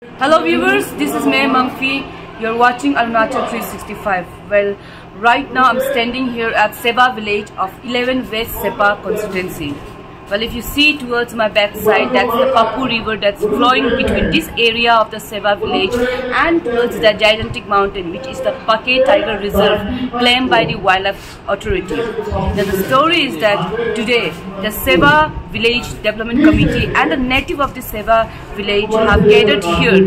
Hello viewers, this is May Mangfi. You're watching Arunachal 365. Well, right now I'm standing here at Seba village of 11 West Sepa constituency. Well, if you see towards my back side, that's the Papu river that's flowing between this area of the Seba village and towards the gigantic mountain, which is the Pake Tiger Reserve claimed by the Wildlife Authority. Now the story is that today the Seba Village Development Committee and the native of the Seba village have gathered here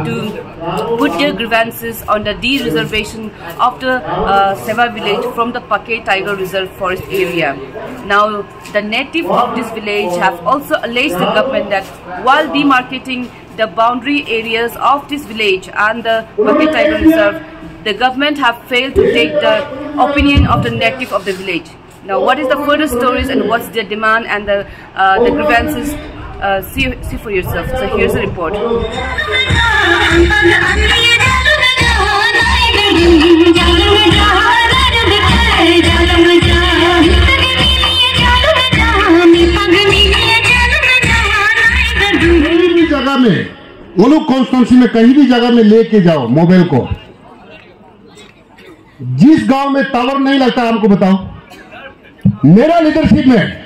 to put their grievances on the de-reservation of the Seba village from the Pake Tiger Reserve forest area. Now, the native of this village have also alleged the government that while demarcating the boundary areas of this village and the Pake Tiger Reserve, the government have failed to take the opinion of the native of the village. Now, what is the further stories and what's their demand and the grievances? See for yourself. So here's the report. जगह में वो लोग constituency में कहीं भी जगह में लेके जाओ मोबाइल को, जिस गांव में टावर नहीं लगता हमको बताओ। मेरा लीडरशिप में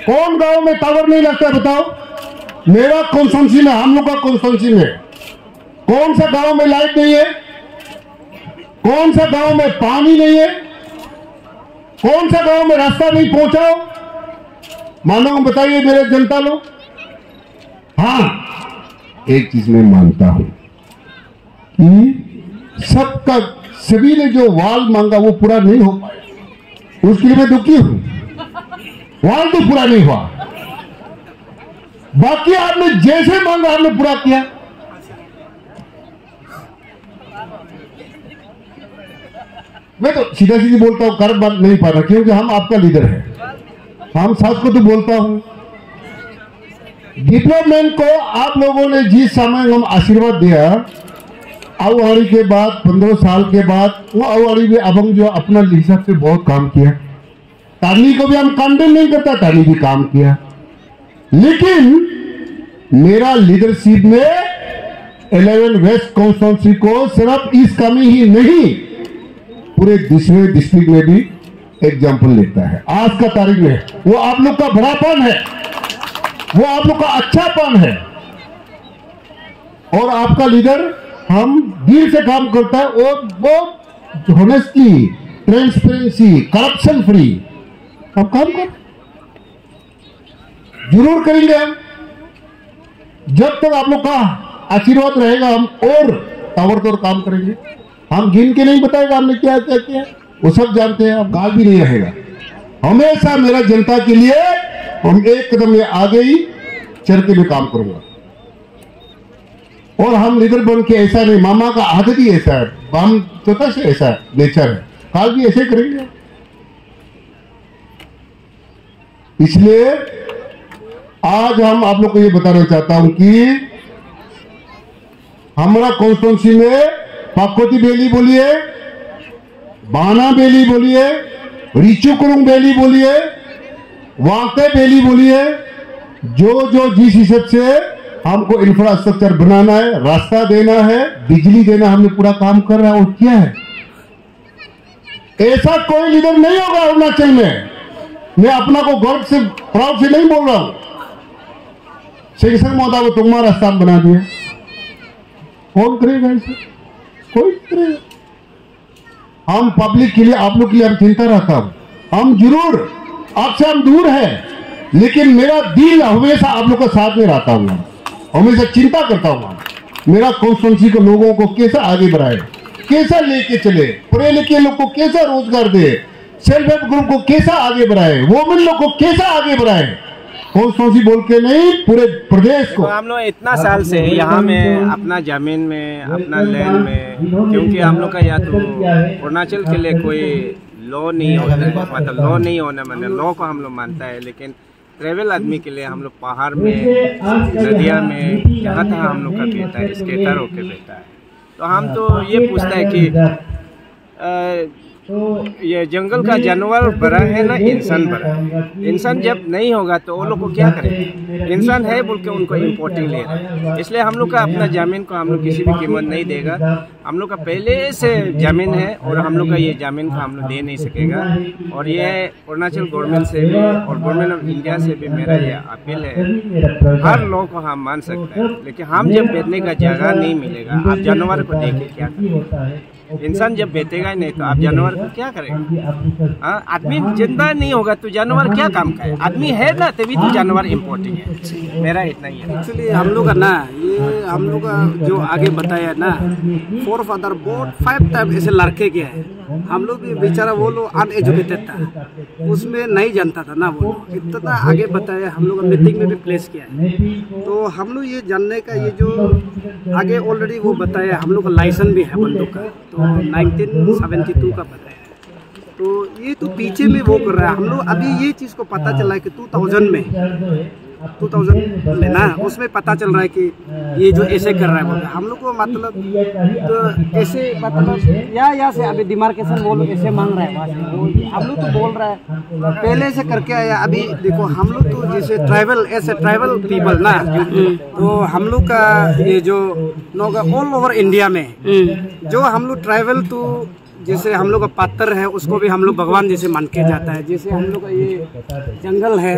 कौन गांव में टावर नहीं लगता बताओ। मेरा कॉन्स्टिट्यूंसी में, हम लोग का कॉन्स्टिट्यूंसी में कौन सा गांव में लाइट नहीं है, कौन सा गांव में पानी नहीं है, कौन सा गांव में रास्ता नहीं पहुंचाओ। मानो बताइए मेरे जनता लोग। हाँ, एक चीज मैं मानता हूं कि सबका सभी ने जो वाल मांगा वो पूरा नहीं हो पाया, उसके लिए मैं दुखी हूं। वाल तो पूरा नहीं हुआ, बाकी आपने जैसे मांगा आपने पूरा किया। मैं तो सीधा सीधी बोलता हूं, कर बात नहीं पा रहा क्योंकि हम आपका लीडर है। हम सास को तो बोलता हूं, डेवलपमेंट को आप लोगों ने जिस समय हम आशीर्वाद दिया, अवाड़ी के बाद 15 साल के बाद वो अवाड़ी में अब हम जो अपना हिसाब से बहुत काम किया। तानी को भी हम कंडेम नहीं करता, तानी भी काम किया, लेकिन मेरा लीडरशिप में 11 वेस्ट कॉन्स्टिट्यूंसी को सिर्फ इस कमी ही नहीं, पूरे दूसरे डिस्ट्रिक्ट में भी एग्जाम्पल लेता है। आज का तारीख में वो आप लोग का बड़ापन है, वो आप लोग का अच्छापन है, और आपका लीडर हम दिल से काम करता है और वो ऑनेस्टली, ट्रांसपेरेंसी, करप्शन फ्री हम काम कर जरूर करेंगे। हम जब तक आप लोग का आशीर्वाद रहेगा हम और ताबड़तोड़ काम करेंगे। हम गिन के नहीं बताएगा हमने क्या क्या किया, वो सब जानते हैं। अब गाल भी नहीं रहेगा। हमेशा मेरा जनता के लिए हम एक कदम में आगे ही चल के भी काम करूंगा, और हम लीडर बन के ऐसा नहीं, मामा का आदत ही ऐसा है, हम छोटा से ऐसा नेचर है, काल भी ऐसे करेंगे। इसलिए आज हम आप लोग को ये बताना चाहता हूं कि हमारा कॉन्स्टिट्यूंसी में पाकोती बेली बोलिए, बाना बेली बोलिए, रिचुकुरुंग बेली बोलिए, वांगते बेली बोलिए, जो जिस हिसाब से हमको इंफ्रास्ट्रक्चर बनाना है, रास्ता देना है, बिजली देना, हमने पूरा काम कर रहा है और किया है। ऐसा कोई लीडर नहीं होगा अरुणाचल में। मैं अपना को गर्व से, प्राउड से नहीं बोल रहा हूं। शिक्षक महोदय को तुम्हारा स्थान बना दिया, कौन करेगा ऐसे? कोई करेगा। हम पब्लिक के लिए, आप लोग के लिए हम चिंता रहता हूं। हम जरूर आपसे हम दूर है, लेकिन मेरा दिल हमेशा आप लोग का साथ में रहता हूं। हमेशा चिंता करता हूं मेरा कॉन्स्टिट्यूंसी के लोगों को कैसा आगे बढ़ाए, कैसा लेके चले, पढ़े लिखे लोग को कैसा रोजगार दे, सेल्फ हेल्प ग्रुप को कैसा आगे बढ़ाए, वोमेन लोग को कैसा आगे बढ़ाए। कॉन्स्टिट्यूंसी बोल के नहीं, पूरे प्रदेश को। हम लोग इतना साल से यहाँ में अपना जमीन में, अपना लैंड में, क्योंकि हम लोग का या तो अरुणाचल के लिए कोई लॉ नहीं होता है, मतलब लॉ नहीं होना, मैंने लॉ को हम लोग मानता है, लेकिन ट्रेवल आदमी के लिए हम लोग पहाड़ में, नदिया में, जहाँ तहाँ हम लोग का बेटा है, स्केटर होके बेटा है। तो हम तो ये पूछता है कि ये जंगल का जानवर बड़ा है ना इंसान बड़ा है। इंसान जब नहीं होगा तो वो लोग को क्या करेंगे? इंसान है बोल के उनको इम्पोर्टिंग ले रहे हैं। इसलिए हम लोग का अपना जमीन को हम लोग किसी भी कीमत नहीं देगा। हम लोग का पहले से जमीन है और हम लोग का ये जमीन को हम लोग दे नहीं सकेगा। और ये अरुणाचल गवर्नमेंट से भी और गवर्नमेंट ऑफ इंडिया से भी मेरा ये अपील है, हर लोग को हम मान सकते हैं, लेकिन हम जब बैठने का जगह नहीं मिलेगा, आप जानवर को देख के क्या करेंगे? इंसान जब बैठेगा ही नहीं तो आप जानवर को क्या करेगा? आदमी जिंदा नहीं होगा तो जानवर क्या काम करे? आदमी है ना तभी तो जानवर इम्पोर्टेंट है। मेरा इतना ही है। एक्चुअली हम लोग का ना, ये हम लोग का जो आगे बताया ना, 4 फादर बोट 5 टाइम ऐसे लड़के के है। हम लोग भी बेचारा वो लोग अनएजुकेटेड था, उसमें नहीं जानता था ना, वो इतना आगे बताया, हम लोग मीटिंग में भी प्लेस किया है। तो हम लोग ये जानने का, ये जो आगे ऑलरेडी वो बताया, हम लोग का लाइसेंस भी है बंदूक का, तो 1972 का बताया। तो ये तो पीछे में वो कर रहा है। हम लोग अभी ये चीज़ को पता चला है कि 2000 में ना, उसमें पता चल रहा है कि ये जो ऐसे कर रहा है बोल, हम लोग को मतलब तो ऐसे मतलब या से अभी डिमार्केशन वो लोग ऐसे मांग रहा है, हम लोग तो बोल रहा है पहले से करके आया। अभी देखो हम लोग तो जैसे ट्राइबल, ऐसे ट्राइबल पीपल ना, तो हम लोग का ये जो लोग ऑल ओवर इंडिया में जो हम लोग ट्राइबल, तो जैसे हम लोग का पात्र है उसको भी हम लोग भगवान जैसे मान के जाता है। जैसे हम लोग का ये जंगल है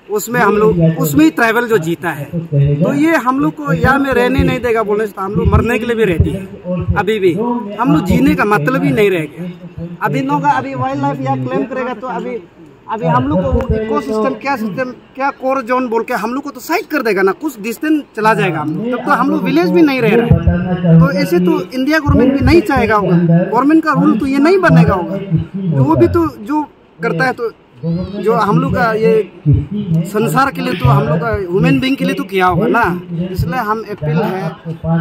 उसमें हम लोग, उसमें ही ट्राइबल जो जीता है, तो ये हम लोग को यहाँ में रहने नहीं देगा बोलने से, तो हम लोग मरने के लिए भी रहती है। अभी भी हम लोग जीने का मतलब ही नहीं रह गया। अभी लोग अभी वाइल्ड लाइफ यहाँ क्लेम करेगा तो अभी हम लोग को इकोसिस्टम क्या कोर जोन बोल के हम लोग को तो साइड कर देगा ना, कुछ डिस्टेंस चला जाएगा हम लोग, तब तो हम लोग विलेज भी नहीं रह रहे हैं। तो ऐसे तो इंडिया गवर्नमेंट भी नहीं चाहेगा होगा, गवर्नमेंट का रूल तो ये नहीं बनेगा होगा। तो वो भी तो जो करता है, तो जो हम लोग का ये संसार के लिए, तो हम लोग का ह्यूमन बीइंग के लिए तो किया होगा ना। इसलिए हम अपील है,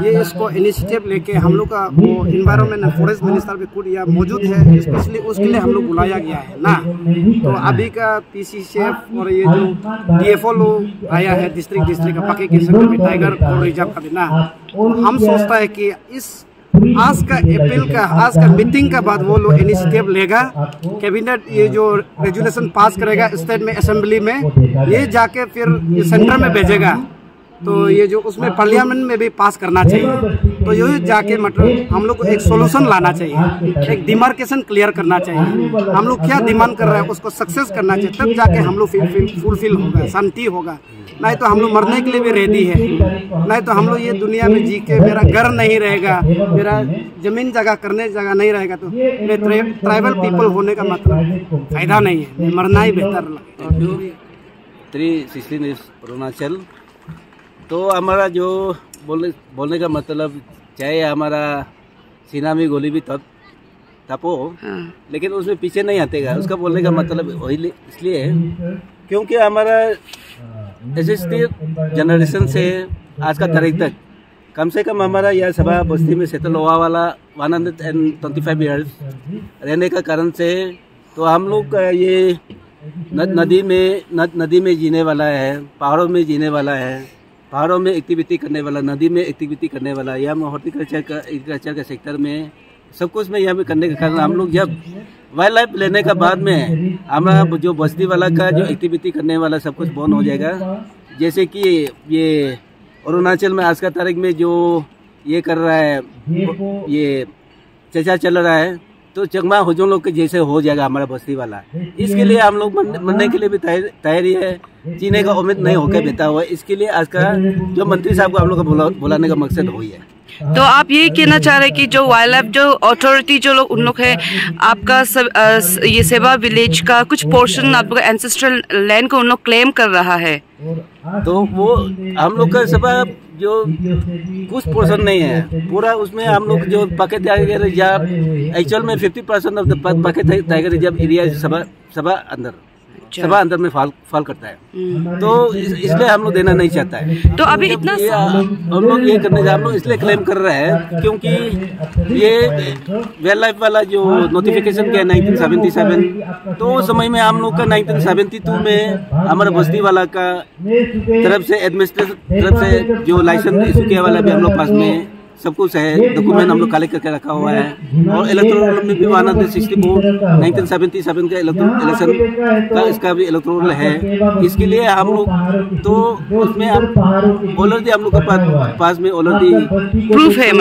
ये इसको इनिशिएटिव लेके हम लोग का वो एनवायरनमेंट एंड फॉरेस्ट मिनिस्टर भी खुद यहाँ मौजूद है, स्पेशली उसके लिए हम लोग बुलाया गया है ना। तो अभी का PCCF और ये जो DFO लोग आया है डिस्ट्रिक्ट का पाके केसर में टाइगर और रिजर्व का भी ना, तो हम सोचता है कि इस आज का अपील का, आज का मीटिंग का बाद वो लोग इनिशिएटिव लेगा, कैबिनेट ये जो रेजुलेशन पास करेगा स्टेट में, असेंबली में, ये जाके फिर ये सेंटर में भेजेगा। तो ये जो उसमें पार्लियामेंट में भी पास करना चाहिए। तो ये जाके मतलब हम लोग को एक सोल्यूशन लाना चाहिए, एक डिमार्केशन क्लियर करना चाहिए। हम लोग क्या डिमांड कर रहे हैं उसको सक्सेस करना चाहिए, तब जाके हम लोग फुलफिल होगा, शांति होगा। नहीं तो हम लोग मरने के लिए भी रेडी है, नहीं तो हम लोग ये दुनिया में जी के मेरा घर नहीं रहेगा, मेरा जमीन जगह करने जगह नहीं रहेगा, तो मैं ट्राइबल पीपल होने का मतलब फायदा नहीं है, मरना ही बेहतर लगता है। 316 इज अरुणाचल। तो हमारा जो बोलने का मतलब, चाहे हमारा सीना में गोली भी तपो, लेकिन उसमें पीछे नहीं हटेगा। उसका बोलने का मतलब वही इसलिए है क्योंकि हमारा SST जनरेशन से आज का तारीख तक कम से कम हमारा यह सभा बस्ती में सेटल हुआ वाला 125 ईयर्स रहने का कारण से, तो हम लोग का ये नदी में जीने वाला है, पहाड़ों में जीने वाला है, पहाड़ों में एक्टिविटी करने वाला, नदी में एक्टिविटी करने वाला, या एग्रीकल्चर का सेक्टर में सब कुछ में यहाँ पे करने के कारण हम लोग जब वाइल्ड लाइफ लेने का बाद में हमारा जो बस्ती वाला का जो एक्टिविटी करने वाला सब कुछ बंद हो जाएगा। जैसे कि ये अरुणाचल में आज का तारीख में जो ये कर रहा है, ये चर्चा चल रहा है, तो चकमा हुजूम लोग के जैसे हो जाएगा हमारा बस्ती वाला। इसके लिए हम लोग मरने के लिए भी तैयारी है, जीने का उम्मीद नहीं होकर बैठा हुआ है। इसके लिए आज का जो मंत्री साहब को हम लोग का बुलाने का मकसद वही है। तो आप ये कहना चाह रहे हैं कि जो वाइल्ड लाइफ जो अथॉरिटी जो लोग उन लोग है, आपका ये सेवा विलेज का कुछ पोर्शन आपका एंसेस्ट्रल लैंड को उन लोग क्लेम कर रहा है, तो वो हम लोग का सेवा जो कुछ पोर्शन नहीं है पूरा, उसमें हम लोग जो पाके टाइगर रिजर्व एक्चुअल में 50% of the Pakke tiger reserve area सभा अंदर में फॉल करता है। तो इसलिए हम लोग देना नहीं चाहता है। तो अभी इतना हम लोग ये करने हम लोग इसलिए क्लेम कर रहे हैं क्योंकि ये वाइल्ड लाइफ वाला जो नोटिफिकेशन किया 1977, तो उस समय में हम लोग का 1972 में हमारे बस्ती वाला का तरफ से एडमिनिस्ट्रेशन तरफ से जो लाइसेंस इशू किया वाला भी हम लोग पास में सब कुछ है, डॉक्यूमेंट हम लोग कलेक्ट करके रखा हुआ है। और इलेक्टोरल में भी 164 1977 का इलेक्शन का इसका भी इलेक्टोरल है। इसके लिए हम लोग तो उसमें ऑलरेडी हम लोग के पास में ऑलरेडी प्रूफ है।